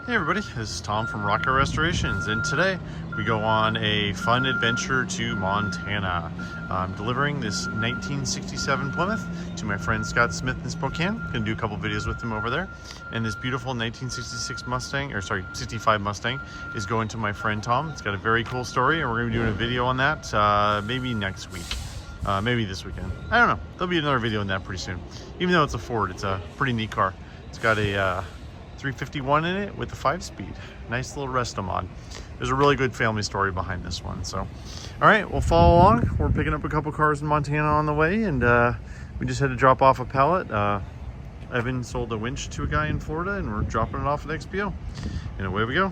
Hey everybody, this is Tom from Rocket Restorations, and today we go on a fun adventure to Montana. I'm delivering this 1967 Plymouth to my friend Scott Smith in Spokane. Gonna do a couple videos with him over there. And this beautiful 1966 Mustang, or sorry, 65 Mustang is going to my friend Tom. It's got a very cool story, and we're gonna be doing a video on that maybe next week. Maybe this weekend. I don't know. There'll be another video on that pretty soon. Even though it's a Ford, it's a pretty neat car. It's got a 351 in it with a 5-speed. Nice little resto mod. There's a really good family story behind this one. So, all right, we'll follow along. We're picking up a couple cars in Montana on the way, and we just had to drop off a pallet. Evan sold a winch to a guy in Florida, and we're dropping it off at XPO. And away we go.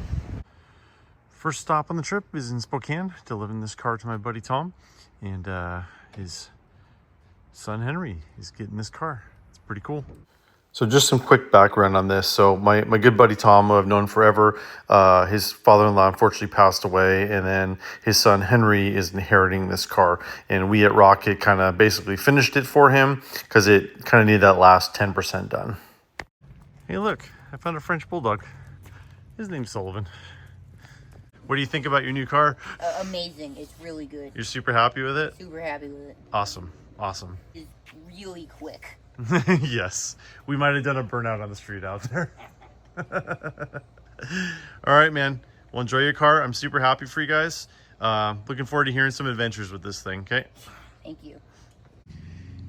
First stop on the trip is in Spokane, delivering this car to my buddy Tom, and his son Henry is getting this car. It's pretty cool. So just some quick background on this. So my good buddy Tom, who I've known forever, his father-in-law unfortunately passed away, and then his son Henry is inheriting this car. And we at Rocket kind of basically finished it for him because it kind of needed that last 10% done. Hey look, I found a French Bulldog. His name's Sullivan. What do you think about your new car? Amazing. It's really good. You're super happy with it? Super happy with it. Awesome. Awesome. It's really quick. Yes, we might have done a burnout on the street out there. All right, man. Well, enjoy your car. I'm super happy for you guys. Looking forward to hearing some adventures with this thing, okay? Thank you.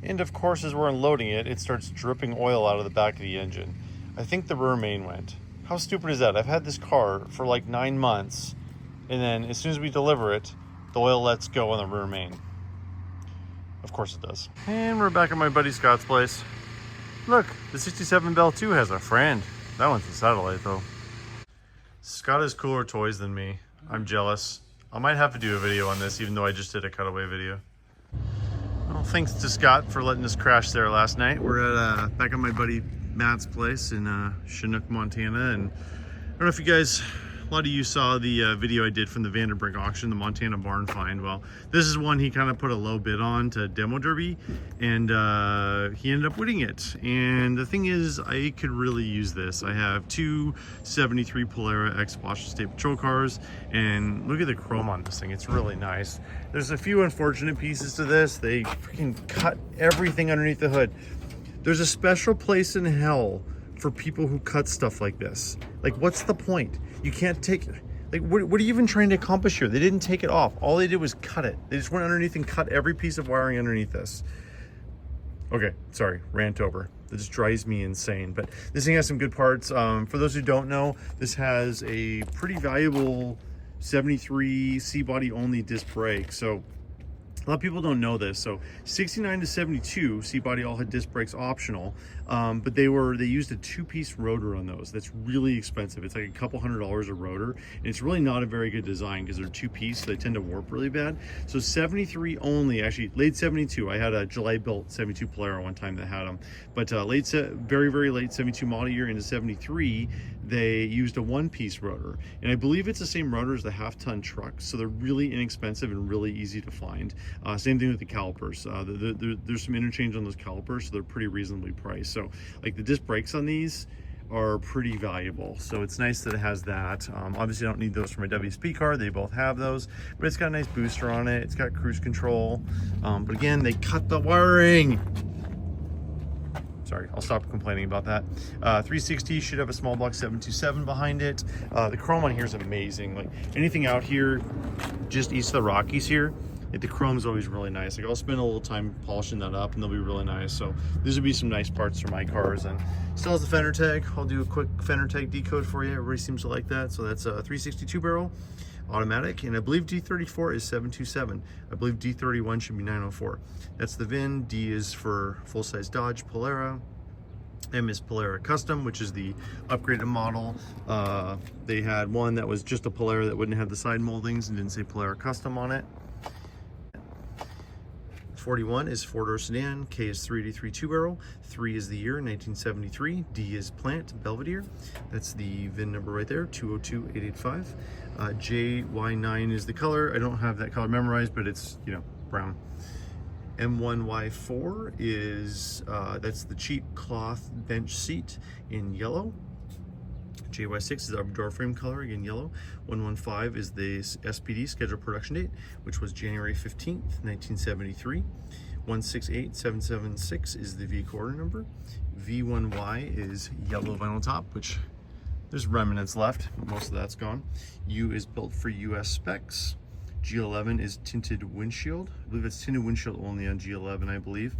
And of course, as we're unloading it, it starts dripping oil out of the back of the engine. I think the rear main went. How stupid is that? I've had this car for like 9 months, and then as soon as we deliver it, the oil lets go on the rear main. Of course it does. And we're back at my buddy Scott's place. Look, the 67 Bell II has a friend. That one's a satellite though. Scott has cooler toys than me. I'm jealous. I might have to do a video on this even though I just did a cutaway video. Well, thanks to Scott for letting us crash there last night. We're at back at my buddy Matt's place in Chinook, Montana. And I don't know if you guys, a lot of you saw the video I did from the Vanderbrink auction, the Montana Barn Find. Well, this is one he kind of put a low bid on to demo derby, and he ended up winning it. And the thing is, I could really use this. I have two 73 Polara X Washington State Patrol cars, and look at the chrome on this thing. It's really nice. There's a few unfortunate pieces to this. They freaking cut everything underneath the hood. There's a special place in hell for people who cut stuff like this. Like, what's the point? You can't take, like, what are you even trying to accomplish here? They didn't take it off. All they did was cut it. They just went underneath and cut every piece of wiring underneath this. Okay, sorry, rant over. That just drives me insane. But this thing has some good parts. For those who don't know, this has a pretty valuable 73 C-body only disc brake. So a lot of people don't know this. So 69 to 72 C-body all had disc brakes optional, but they used a 2-piece rotor on those. That's really expensive. It's like a couple $100 a rotor, and it's really not a very good design because they're 2-piece, so they tend to warp really bad. So 73 only, actually late 72. I had a July built 72 Polara one time that had them, but very late 72 model year into 73, they used a 1-piece rotor, and I believe it's the same rotor as the half-ton truck, so they're really inexpensive and really easy to find. Same thing with the calipers. There's some interchange on those calipers, so they're pretty reasonably priced. So like the disc brakes on these are pretty valuable, so it's nice that it has that. Obviously I don't need those for my WSP car. They both have those, but it's got a nice booster on it. It's got cruise control, but again, they cut the wiring. Sorry, I'll stop complaining about that. 360 should have a small block 727 behind it. The chrome on here is amazing. Like anything out here just east of the Rockies here, the chrome is always really nice. Like I'll spend a little time polishing that up and they'll be really nice. So these would be some nice parts for my cars. And still has the fender tag. I'll do a quick fender tag decode for you. Everybody seems to like that. So that's a 362 barrel automatic, and I believe D34 is 727. I believe D31 should be 904. That's the VIN. D is for full-size Dodge Polara. M is Polara Custom, which is the upgraded model. They had one that was just a Polara that wouldn't have the side moldings and didn't say Polara Custom on it. 41 is four-door sedan. K is 383 two-barrel. 3 is the year, 1973. D is Plant Belvedere. That's the VIN number right there, 202885. JY9 is the color. I don't have that color memorized, but it's, you know, brown. M1Y4 is, that's the cheap cloth bench seat in yellow. JY6 is our door frame color, again yellow. 115 is the SPD, scheduled production date, which was January 15th, 1973. 168776 is the vehicle order number. V1Y is yellow vinyl top, which there's remnants left, but most of that's gone. U is built for US specs. G11 is tinted windshield. I believe it's tinted windshield only on G11, I believe.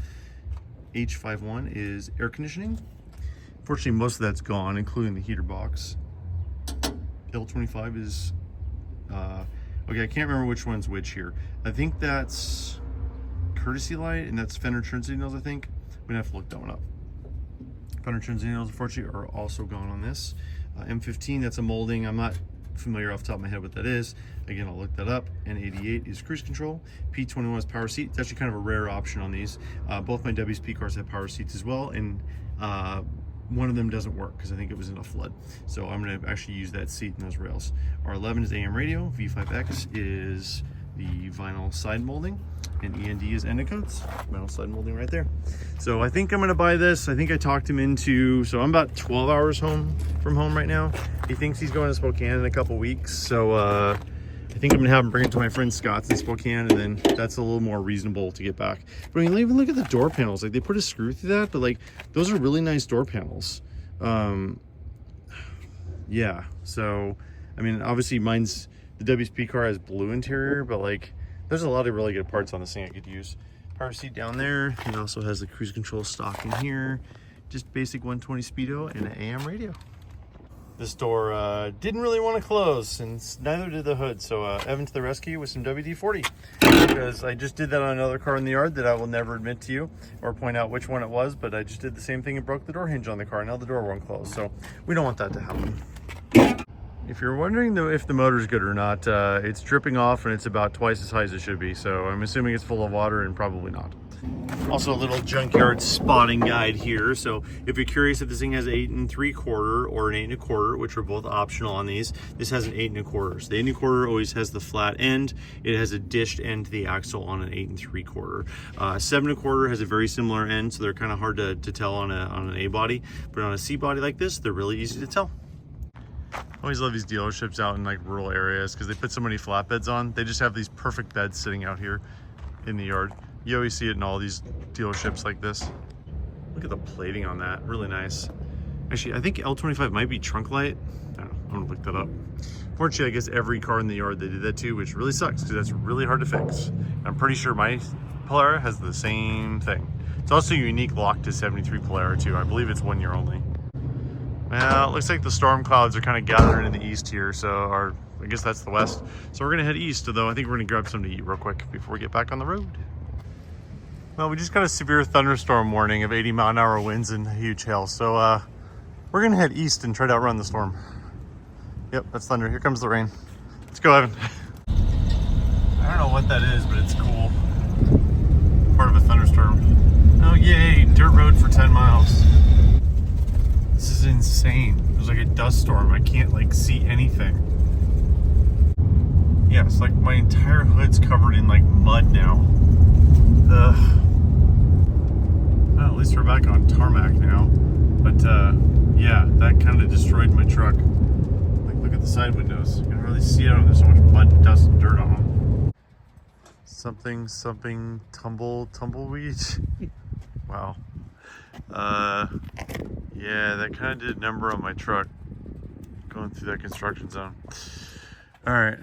H51 is air conditioning. Fortunately, most of that's gone, including the heater box. L25 is, okay, I can't remember which one's which here. I think that's courtesy light, and that's fender turn signals, I think. We're gonna have to look that one up. Fender turn signals, unfortunately, are also gone on this. M15, that's a molding. I'm not familiar off the top of my head what that is. Again, I'll look that up. N88 is cruise control. P21 is power seat. It's actually kind of a rare option on these. Both my WSP cars have power seats as well, and one of them doesn't work because I think it was in a flood. So I'm going to actually use that seat and those rails. R11 is AM radio. V5X is the vinyl side molding, and END is Endicoats. Vinyl side molding right there. So I think I'm going to buy this. I think I talked him into, so I'm about 12 hours from home right now. He thinks he's going to Spokane in a couple weeks. So I think I'm going to have him bring it to my friend Scott's in Spokane, and then that's a little more reasonable to get back. But I mean, even look at the door panels. Like, they put a screw through that, but like, those are really nice door panels. Yeah, so, I mean, obviously mine's, the WSP car has blue interior, but like, there's a lot of really good parts on this thing I could use. Power seat down there. It also has the cruise control stock in here. Just basic 120 speedo and an AM radio. This door didn't really want to close, and neither did the hood. So Evan to the rescue with some WD-40, because I just did that on another car in the yard that I will never admit to you or point out which one it was, but I just did the same thing and broke the door hinge on the car. Now the door won't close, so we don't want that to happen. If you're wondering if the motor's good or not, it's dripping off and it's about twice as high as it should be. So I'm assuming it's full of water, and probably not. Also, a little junkyard spotting guide here. So if you're curious if this thing has 8 3/4 or an 8 1/4, which are both optional on these, this has an 8 1/4. So the 8 1/4 always has the flat end. It has a dished end to the axle on an 8 3/4. 7 1/4 has a very similar end, so they're kind of hard to tell on an A body. But on a C body like this, they're really easy to tell. I always love these dealerships out in like rural areas because they put so many flatbeds on. They just have these perfect beds sitting out here in the yard. You always see it in all these dealerships like this. Look at the plating on that, really nice. Actually, I think L25 might be trunk light. I don't know, I'm gonna look that up. Fortunately, I guess every car in the yard they did that too, which really sucks because that's really hard to fix. I'm pretty sure my Polara has the same thing. It's also a unique lock to 73 Polara too. I believe it's 1 year only. Well, it looks like the storm clouds are kind of gathering in the east here, or I guess that's the west. So we're gonna head east, though I think we're gonna grab something to eat real quick before we get back on the road. Well, we just got a severe thunderstorm warning of 80-mile-an-hour winds and huge hail. So we're gonna head east and try to outrun the storm. Yep, that's thunder. Here comes the rain. Let's go, Evan. I don't know what that is, but it's cool. Part of a thunderstorm. Oh, yay, dirt road for 10 miles. This is insane. There's like a dust storm. I can't like see anything. Yeah, it's like my entire hood's covered in like mud now. Well, at least we're back on tarmac now. But yeah, that kind of destroyed my truck. Like, look at the side windows. You can hardly see it. There's so much mud, dust, and dirt on them. Something tumbleweed. Wow. Yeah, that kind of did a number on my truck going through that construction zone. All right,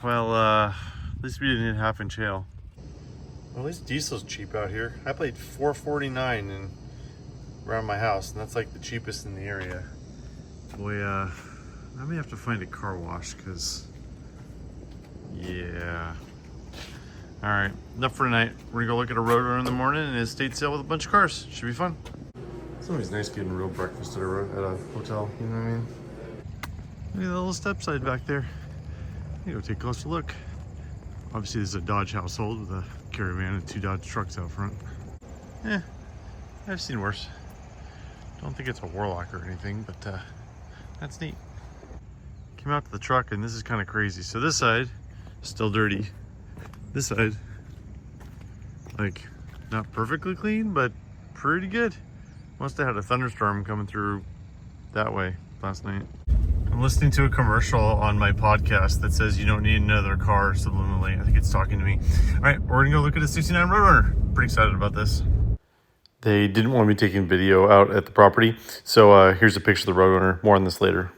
well, at least we didn't hit half-inch hail. Well, at least diesel's cheap out here. I paid $4.49 around my house, and that's like the cheapest in the area. Boy, I may have to find a car wash, because, yeah. All right, enough for tonight. We're gonna go look at a Road Runner in the morning and a estate sale with a bunch of cars. Should be fun. It's always nice getting real breakfast at a hotel, you know what I mean? Look at that little step side back there. You go take a closer look. Obviously, this is a Dodge household with a Caravan and 2 Dodge trucks out front. Yeah, I've seen worse. Don't think it's a Warlock or anything, but that's neat. Came out to the truck, and this is kind of crazy. So this side, still dirty. This side, like, not perfectly clean, but pretty good. Must have had a thunderstorm coming through that way last night. I'm listening to a commercial on my podcast that says you don't need another car subliminally. I think it's talking to me. All right, we're gonna go look at a 69 Road Runner. Pretty excited about this. They didn't want me taking video out at the property, so here's a picture of the Road Runner. More on this later.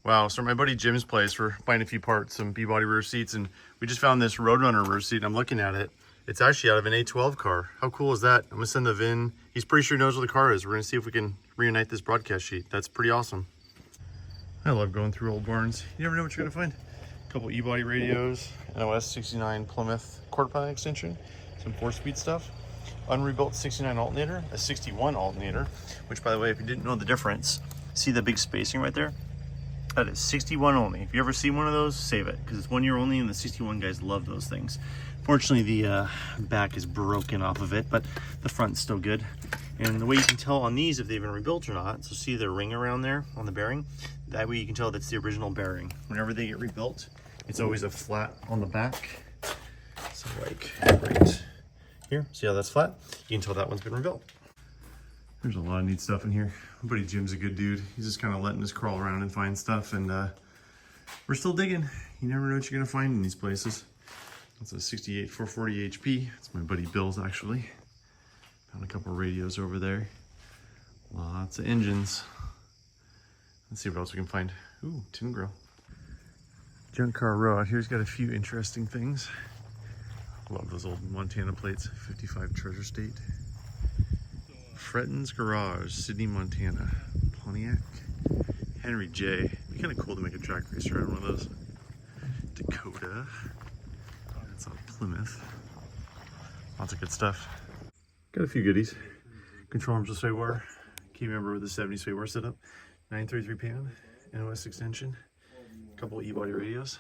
Wow, so my buddy Jim's place, we're buying a few parts, some B-body rear seats, and we just found this Road Runner rear seat, and I'm looking at it. It's actually out of an A12 car. How cool is that? I'm gonna send the VIN. He's pretty sure he knows where the car is. We're gonna see if we can reunite this broadcast sheet. That's pretty awesome. I love going through old barns. You never know what you're gonna find. A couple E-body radios, NOS 69 Plymouth quarter-pound extension, some 4-speed stuff, unrebuilt 69 alternator, a 61 alternator, which, by the way, if you didn't know the difference, see the big spacing right there? That is 61 only. If you ever see one of those, save it, because it's 1 year only, and the 61 guys love those things. Fortunately, the back is broken off of it, but the front's still good. And the way you can tell on these if they've been rebuilt or not, so see the ring around there on the bearing? That way you can tell that's the original bearing. Whenever they get rebuilt, it's always a flat on the back. So like right here, see how that's flat? You can tell that one's been rebuilt. There's a lot of neat stuff in here. My buddy Jim's a good dude. He's just kind of letting us crawl around and find stuff, and we're still digging. You never know what you're gonna find in these places. That's a 68 440 HP. It's my buddy Bill's actually. Found a couple radios over there. Lots of engines. Let's see what else we can find. Ooh, tin grill. Junk car row out here's got a few interesting things. Love those old Montana plates. 55 Treasure State. Fretton's Garage, Sydney, Montana. Pontiac. Henry J. It'd be kind of cool to make a track racer out of one of those. Dakota. That's on Plymouth. Lots of good stuff. Got a few goodies. Control arms with sway wire. Key member with the 70 sway wire setup. 933 pan. NOS extension. A couple E-body radios.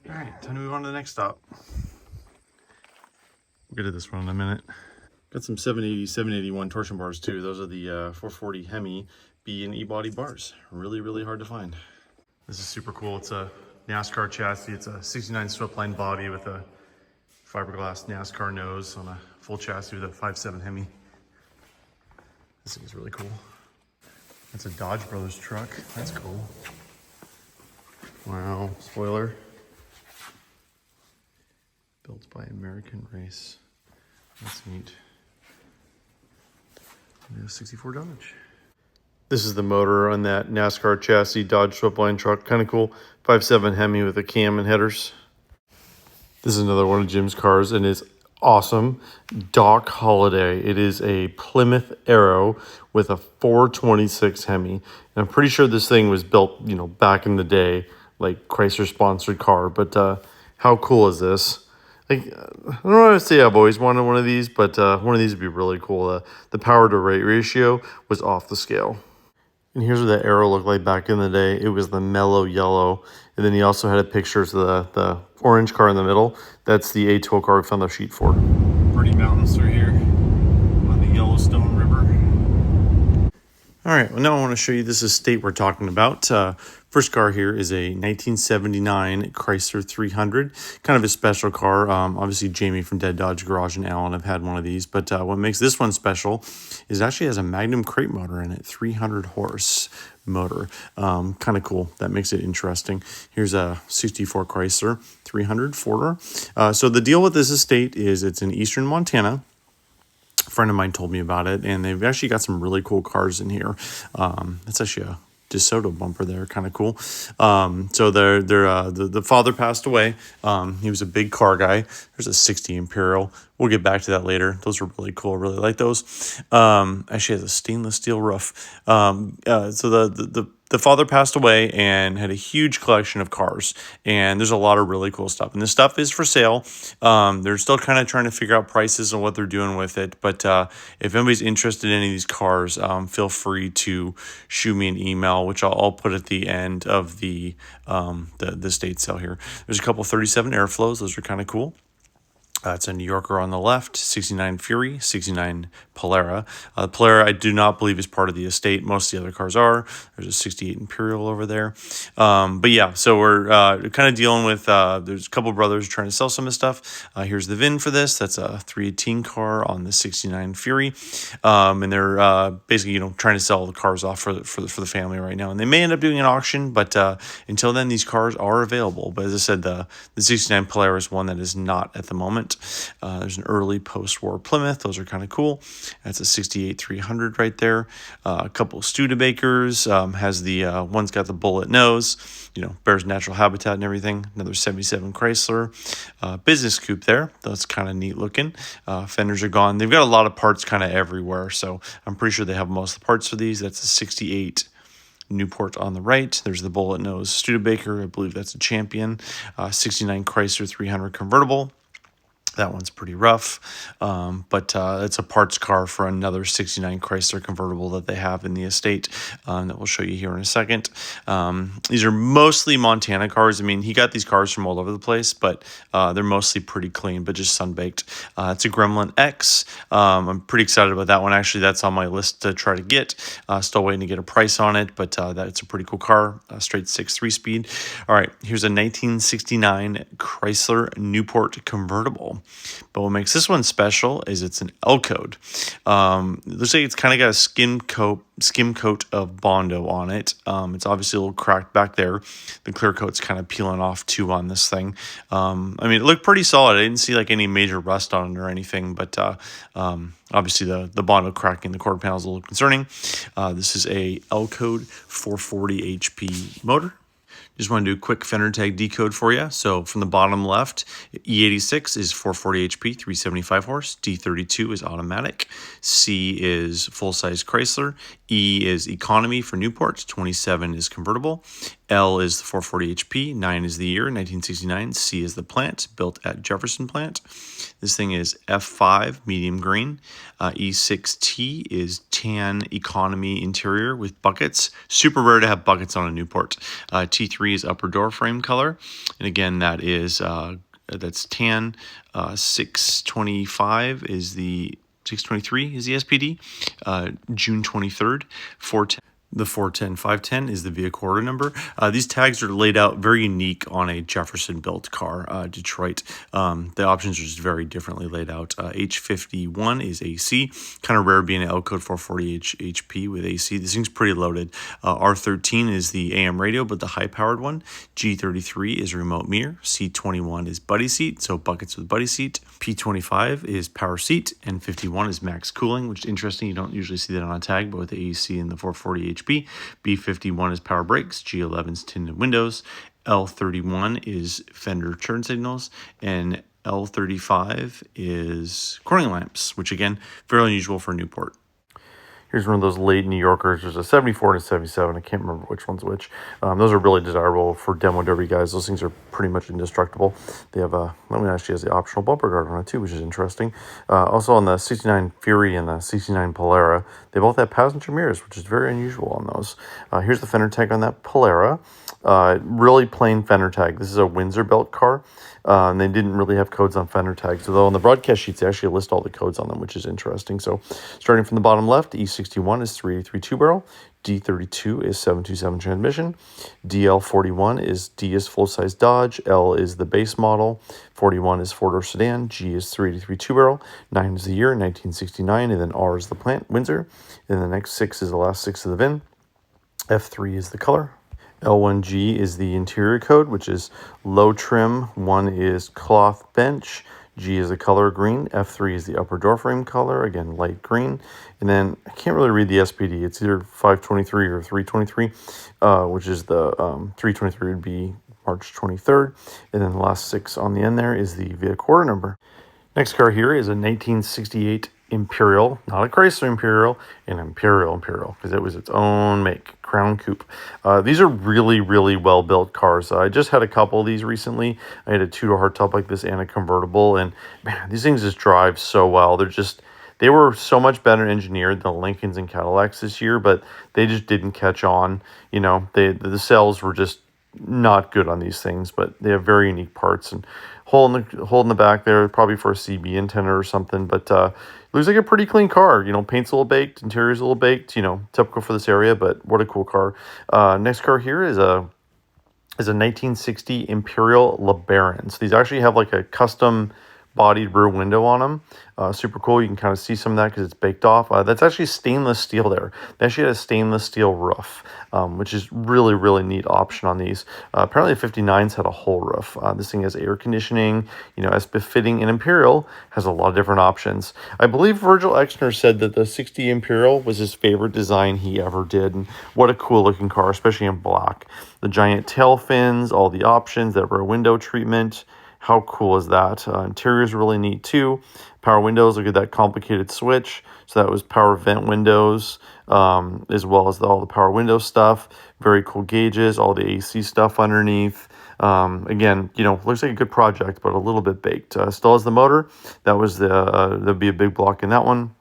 All right, time to move on to the next stop. We'll get to this one in a minute. Got some 780, 781 torsion bars too. Those are the 440 Hemi B and E-body bars. Really, really hard to find. This is super cool. It's a NASCAR chassis. It's a 69 swept-line body with a fiberglass NASCAR nose on a full chassis with a 5.7 Hemi. This thing is really cool. That's a Dodge Brothers truck. That's cool. Wow, spoiler. Built by American Race. That's neat. And a 64 Dodge. This is the motor on that NASCAR chassis Dodge swept-line truck. Kind of cool. 5.7 Hemi with a cam and headers. This is another one of Jim's cars, and it's awesome. Doc Holiday. It is a Plymouth Arrow with a 426 Hemi. And I'm pretty sure this thing was built, you know, back in the day, like Chrysler sponsored car. But how cool is this? Like, I don't know how to say I've always wanted one of these, but one of these would be really cool. The power to weight ratio was off the scale. And here's what that Arrow looked like back in the day. It was the mellow yellow. And then he also had a picture of the orange car in the middle. That's the A12 car we found the sheet for. Pretty mountains through here on the Yellowstone River. All right, well, now I want to show you this estate we're talking about. First car here is a 1979 Chrysler 300, kind of a special car. Obviously, Jamie from Dead Dodge Garage and Alan have had one of these, but what makes this one special is it actually has a Magnum crate motor in it, 300 horse motor. Kind of cool. That makes it interesting. Here's a 64 Chrysler 300 Forder. So the deal with this estate is it's in eastern Montana. A friend of mine told me about it, and they've actually got some really cool cars in here. It's actually a DeSoto bumper there, kind of cool. So the father passed away. He was a big car guy. There's a 60 Imperial. We'll get back to that later. Those are really cool. I really like those. Actually has a stainless steel roof. So the father passed away and had a huge collection of cars, and there's a lot of really cool stuff. And this stuff is for sale. They're still kind of trying to figure out prices and what they're doing with it. But if anybody's interested in any of these cars, feel free to shoot me an email, which I'll put at the end of the estate sale here. There's a couple 37 Airflows. Those are kind of cool. It's a New Yorker on the left, 69 Fury, 69 Polara. Polara, I do not believe is part of the estate. Most of the other cars are. There's a 68 Imperial over there. But yeah, so we're kind of dealing with, there's a couple brothers trying to sell some of this stuff. Here's the VIN for this. That's a 318 car on the 69 Fury. And they're basically, trying to sell the cars off for the family right now. And they may end up doing an auction, but until then, these cars are available. But as I said, the 69 Polara is one that is not at the moment. There's an early post-war Plymouth. Those are kind of cool. That's a 68 300 right there. A couple of Studebakers. Has the one's got the bullet nose. Bears natural habitat and everything. Another 77 Chrysler. Business coupe there. That's kind of neat looking. Fenders are gone. They've got a lot of parts kind of everywhere, so I'm pretty sure they have most of the parts for these. That's a 68 Newport on the right. There's the bullet nose Studebaker. I believe that's a Champion. 69 Chrysler 300 convertible. That one's pretty rough, but it's a parts car for another 69 Chrysler convertible that they have in the estate that we'll show you here in a second. These are mostly Montana cars. I mean, he got these cars from all over the place, but they're mostly pretty clean, but just sun-baked. It's a Gremlin X. I'm pretty excited about that one. Actually, that's on my list to try to get. Still waiting to get a price on it, but that's a pretty cool car. Straight 6.3 speed. All right, here's a 1969 Chrysler Newport convertible. But what makes this one special is it's an L code. It looks like it's kind of got a skim coat of Bondo on it. It's obviously a little cracked back there. The clear coat's kind of peeling off too on this thing. I mean, it looked pretty solid. I didn't see like any major rust on it or anything, but obviously the Bondo cracking the quarter panel is a little concerning. This is a L code 440 HP motor. Just want to do a quick fender tag decode for you. So from the bottom left, E86 is 440 HP, 375 horse. D32 is automatic. C is full-size Chrysler. E is economy for Newport. 27 is convertible. L is the 440 HP. 9 is the year, 1969. C is the plant, built at Jefferson Plant. This thing is F5, medium green. E6T is tan economy interior with buckets. Super rare to have buckets on a Newport. T3 is upper door frame color. And again, that is that's tan. 625 is the 623 is the SPD. June 23rd. 410. The 410 510 is the vehicle order number. These tags are laid out very unique on a Jefferson-built car, Detroit. The options are just very differently laid out. H51 is AC. Kind of rare being an L code 440 HP with AC. This thing's pretty loaded. R13 is the AM radio, but the high-powered one. G33 is remote mirror. C21 is buddy seat, so buckets with buddy seat. P25 is power seat, and 51 is max cooling, which is interesting. You don't usually see that on a tag, but with the AC and the 440 HP. B51 is power brakes. G11 is tinted windows. L31 is fender turn signals, and L35 is corning lamps, which again, very unusual for Newport. Here's one of those late New Yorkers. There's a 74 and a 77. I can't remember which one's which. Those are really desirable for demo derby guys. Those things are pretty much indestructible. They have that one actually has the optional bumper guard on it too, which is interesting. Also on the 69 Fury and the 69 Polara, they both have passenger mirrors, which is very unusual on those. Here's the fender tag on that Polara. Really plain fender tag. This is a Windsor built car. And they didn't really have codes on fender tags, although on the broadcast sheets they actually list all the codes on them, which is interesting. So starting from the bottom left, E61 is 383 two-barrel, D32 is 727 transmission, DL41 is D is full-size Dodge, L is the base model, 41 is four-door sedan, G is 383 two-barrel, 9 is the year, 1969, and then R is the plant, Windsor, and the next 6 is the last 6 of the VIN, F3 is the color. L1G is the interior code, which is low trim. 1 is cloth bench. G is the color green. F3 is the upper door frame color, again, light green. And then I can't really read the SPD. It's either 523 or 323, which is the 323 would be March 23rd. And then the last 6 on the end there is the vehicle order number. Next car here is a 1968 Imperial, not a Chrysler Imperial, an Imperial, because it was its own make, Crown Coupe. These are really, really well-built cars. I just had a couple of these recently. I had a two-door hardtop like this and a convertible, and man, these things just drive so well. They were so much better engineered than Lincolns and Cadillacs this year, but they just didn't catch on. The sales were just not good on these things, but they have very unique parts. And hole in the back there, probably for a CB antenna or something. But looks like a pretty clean car. You know, paint's a little baked, interior's a little baked. You know, typical for this area, but what a cool car. Next car here is a 1960 Imperial LeBaron. So these actually have like a custom bodied rear window on them. Super cool. You can kind of see some of that because it's baked off. That's actually stainless steel there. They actually had a stainless steel roof, which is really, really neat option on these. Apparently the 59s had a whole roof. This thing has air conditioning, you know, as befitting an Imperial, has a lot of different options. I believe Virgil Exner said that the 60 Imperial was his favorite design he ever did. And what a cool looking car, especially in black. The giant tail fins, all the options, that rear window treatment. How cool is that? Interior is really neat too. Power windows, look at that complicated switch. So that was power vent windows, as well as all the power window stuff. Very cool gauges, all the AC stuff underneath. Again, you know, looks like a good project, but a little bit baked. Still has the motor. That was there'd be a big block in that one.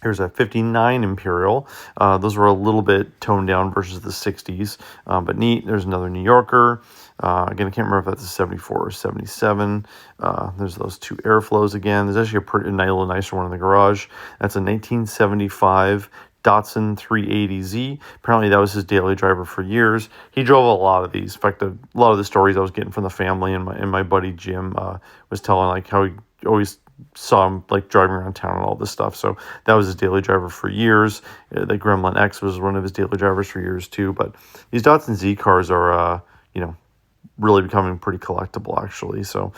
Here's a 59 Imperial. Those were a little bit toned down versus the 60s, but neat. There's another New Yorker. Again, I can't remember if that's a 74 or 77. There's those two airflows again. There's actually a little nicer one in the garage. That's a 1975 Datsun 380Z. Apparently that was his daily driver for years. He drove a lot of these. In fact, a lot of the stories I was getting from the family and my buddy Jim was telling like how he always saw him like driving around town and all this stuff. So that was his daily driver for years. The Gremlin X was one of his daily drivers for years too. But these Datsun Z cars are, you know, really becoming pretty collectible actually. So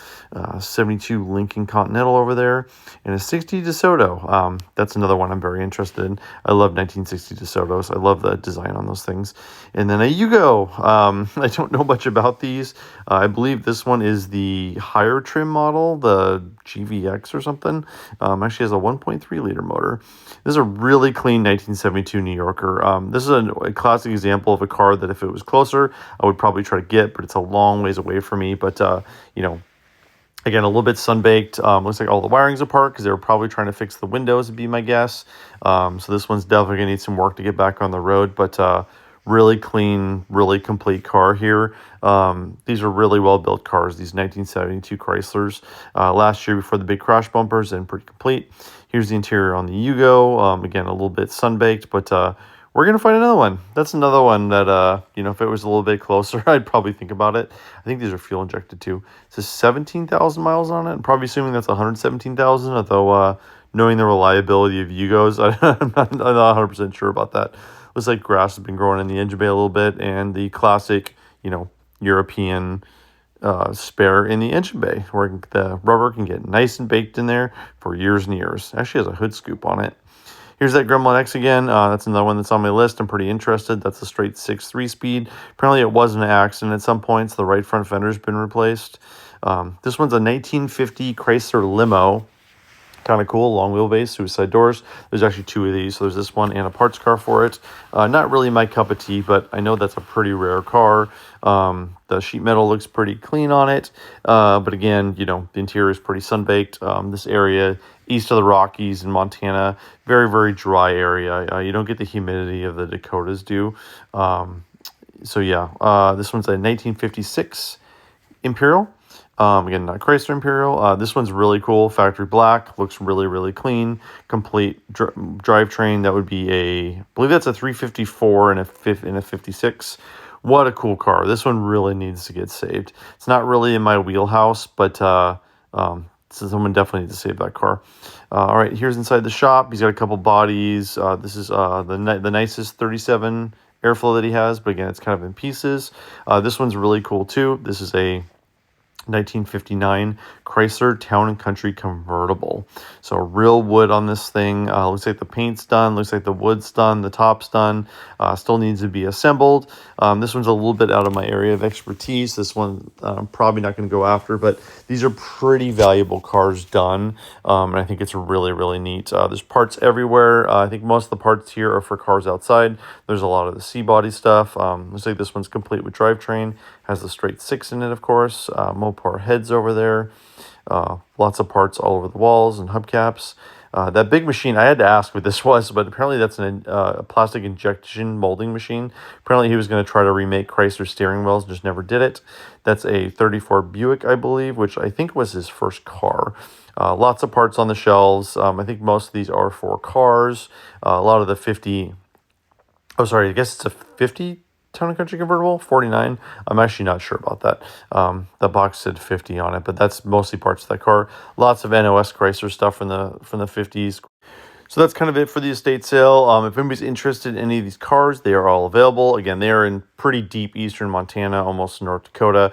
72 Lincoln Continental over there and a 60 DeSoto. That's another one I'm very interested in. I love 1960 DeSotos. I love the design on those things. And then a Yugo. I don't know much about these. I believe this one is the higher trim model, the GVX or something. Actually has a 1.3 liter motor. This is a really clean 1972 New Yorker. This is a classic example of a car that if it was closer, I would probably try to get, but it's a long ways away from me. But, you know, again, a little bit sun-baked. Looks like all the wiring's apart because they were probably trying to fix the windows would be my guess. So this one's definitely going to need some work to get back on the road. But really clean, really complete car here. These are really well-built cars, these 1972 Chryslers. Last year before the big crash bumpers and pretty complete. Here's the interior on the Yugo. Again, a little bit sun-baked, but we're going to find another one. That's another one that, you know, if it was a little bit closer, I'd probably think about it. I think these are fuel injected too. It says 17,000 miles on it. I'm probably assuming that's 117,000, although knowing the reliability of Yugos, I'm not 100% sure about that. Looks like grass has been growing in the engine bay a little bit, and the classic, you know, European spare in the engine bay where the rubber can get nice and baked in there for years and years. Actually has a hood scoop on it. Here's that Gremlin X again. That's another one that's on my list. I'm pretty interested. That's a straight 6.3 speed. Apparently it was an accident at some points. The right front fender's been replaced. This one's a 1950 Chrysler Limo. Kind of cool, long wheelbase, suicide doors. There's actually two of these. So there's this one and a parts car for it. Not really my cup of tea, but I know that's a pretty rare car. The sheet metal looks pretty clean on it. But again, you know, the interior is pretty sun-baked. This area east of the Rockies in Montana, very, very dry area. You don't get the humidity of the Dakotas do. So yeah, this one's a 1956 Imperial. Again, not Chrysler Imperial. This one's really cool. Factory black. Looks really, really clean. Complete drivetrain. That would be I believe that's a 354 and a 56. What a cool car. This one really needs to get saved. It's not really in my wheelhouse, but so someone definitely needs to save that car. All right, here's inside the shop. He's got a couple bodies. This is the nicest 37 airflow that he has, but again, it's kind of in pieces. This one's really cool too. This is a 1959 Chrysler Town and Country convertible. So real wood on this thing. Looks like the paint's done. Looks like the wood's done. The top's done. Still needs to be assembled. This one's a little bit out of my area of expertise. This one I'm probably not going to go after, but these are pretty valuable cars done. And I think it's really, really neat. There's parts everywhere. I think most of the parts here are for cars outside. There's a lot of the C-body stuff. Looks like this one's complete with drivetrain. Has the straight 6 in it, of course. Mopar heads over there. Lots of parts all over the walls and hubcaps. That big machine, I had to ask what this was, but apparently that's a plastic injection molding machine. Apparently he was going to try to remake Chrysler steering wheels, just never did it. That's a 34 Buick, I believe, which I think was his first car. Lots of parts on the shelves. I think most of these are for cars. A lot of the 50... Oh, sorry, I guess it's a 50 Town & Country convertible, 49. I'm actually not sure about that. The box said 50 on it, but that's mostly parts of that car. Lots of NOS Chrysler stuff from the 50s. So that's kind of it for the estate sale. If anybody's interested in any of these cars, they are all available. Again, they are in pretty deep eastern Montana, almost North Dakota.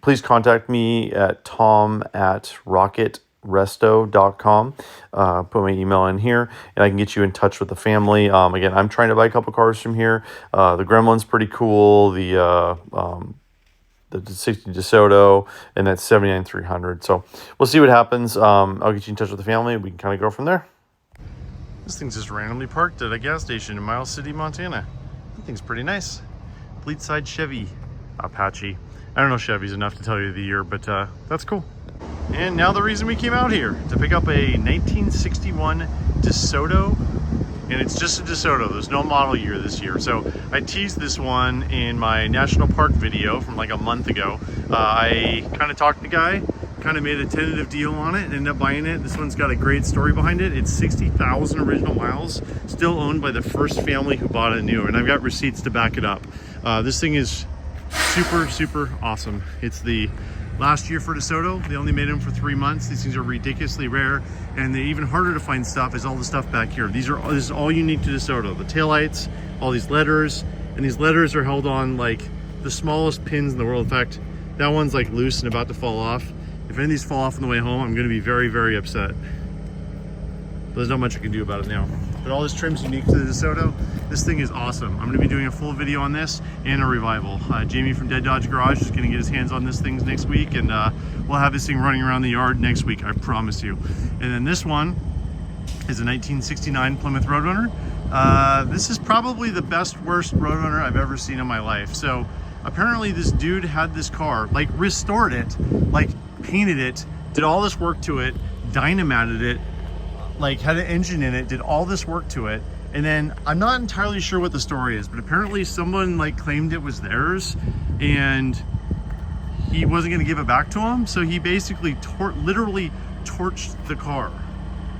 Please contact me at tom@rocketresto.com. Put my email in here, and I can get you in touch with the family. Again, I'm trying to buy a couple cars from here. The Gremlin's pretty cool. The 60 Desoto, and that 79 300. So we'll see what happens. I'll get you in touch with the family. We can kind of go from there. This thing's just randomly parked at a gas station in Miles City, Montana. That thing's pretty nice. Fleet side Chevy Apache. I don't know Chevy's enough to tell you the year, but that's cool. And now the reason we came out here, to pick up a 1961 Desoto. And it's just a Desoto. There's no model year this year. So I teased this one in my National Park video from like a month ago. I kind of talked to the guy, kind of made a tentative deal on it, and ended up buying it. This one's got a great story behind it. It's 60,000 original miles, still owned by the first family who bought it new, and I've got receipts to back it up. This thing is super, super awesome. It's the last year for Desoto. They only made them for 3 months. These things are ridiculously rare, and the even harder to find stuff is all the stuff back here. This is all unique to Desoto. The taillights, all these letters, and these letters are held on like the smallest pins in the world. In fact, that one's like loose and about to fall off. If any of these fall off on the way home, I'm going to be very, very upset. But there's not much I can do about it now. But all this trim's unique to the Desoto. This thing is awesome. I'm going to be doing a full video on this and a revival. Jamie from Dead Dodge Garage is going to get his hands on this thing next week, and we'll have this thing running around the yard next week, I promise you. And then this one is a 1969 Plymouth Road Runner. This is probably the worst Road Runner I've ever seen in my life. So apparently this dude had this car, like restored it, like painted it, did all this work to it, dynamated it, like had an engine in it, did all this work to it, and then I'm not entirely sure what the story is, but apparently someone like claimed it was theirs and he wasn't going to give it back to him, so he basically literally torched the car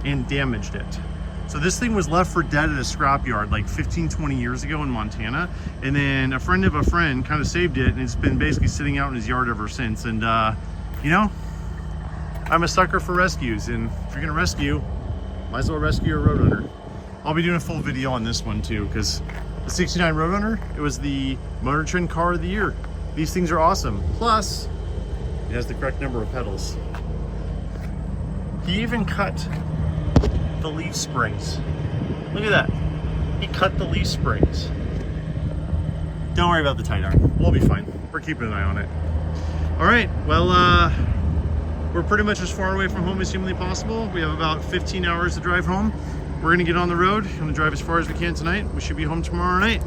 and damaged it. So this thing was left for dead at a scrapyard like 15-20 years ago in Montana, and then a friend of a friend kind of saved it, and it's been basically sitting out in his yard ever since. And you know, I'm a sucker for rescues, and if you're gonna rescue, might as well rescue a Road Runner. I'll be doing a full video on this one too, because the 69 Road Runner, it was the Motor Trend car of the year. These things are awesome. Plus, it has the correct number of pedals. He even cut the leaf springs. Look at that. He cut the leaf springs. Don't worry about the tight arm. We'll be fine. We're keeping an eye on it. All right, well, we're pretty much as far away from home as humanly possible. We have about 15 hours to drive home. We're gonna get on the road. I'm gonna drive as far as we can tonight. We should be home tomorrow night.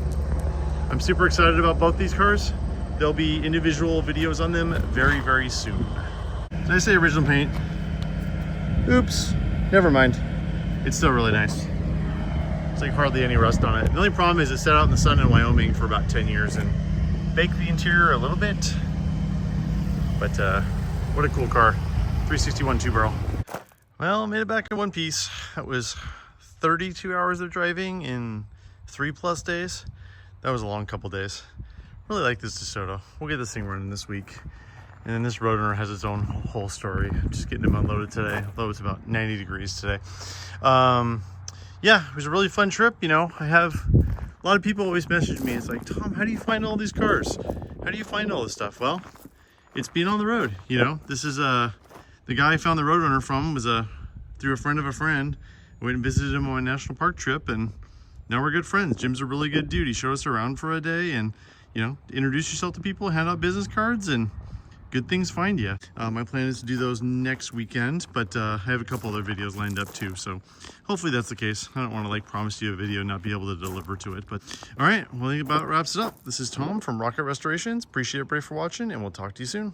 I'm super excited about both these cars. There'll be individual videos on them very, very soon. Did I say original paint? Oops, never mind. It's still really nice. It's like hardly any rust on it. The only problem is it sat out in the sun in Wyoming for about 10 years and baked the interior a little bit. But what a cool car. 361 two-barrel. Well, made it back in one piece. That was 32 hours of driving in 3+ days. That was a long couple days. Really like this Desoto. We'll get this thing running this week. And then this Road Runner has its own whole story. I'm just getting him unloaded today, although it's about 90 degrees today. Yeah, it was a really fun trip. You know, I have a lot of people always message me. It's like, Tom, how do you find all these cars? How do you find all this stuff? Well, it's being on the road. You know, this is the guy I found the Road Runner from was through a friend of a friend. I went and visited him on a national park trip, and now we're good friends. Jim's a really good dude. He showed us around for a day, and you know, introduce yourself to people, hand out business cards, and good things find you. My plan is to do those next weekend, but I have a couple other videos lined up too, so hopefully that's the case. I don't want to like promise you a video and not be able to deliver to it, but all right, well, I think about wraps it up. This is Tom from Rocket Restorations. Appreciate everybody for watching, and we'll talk to you soon.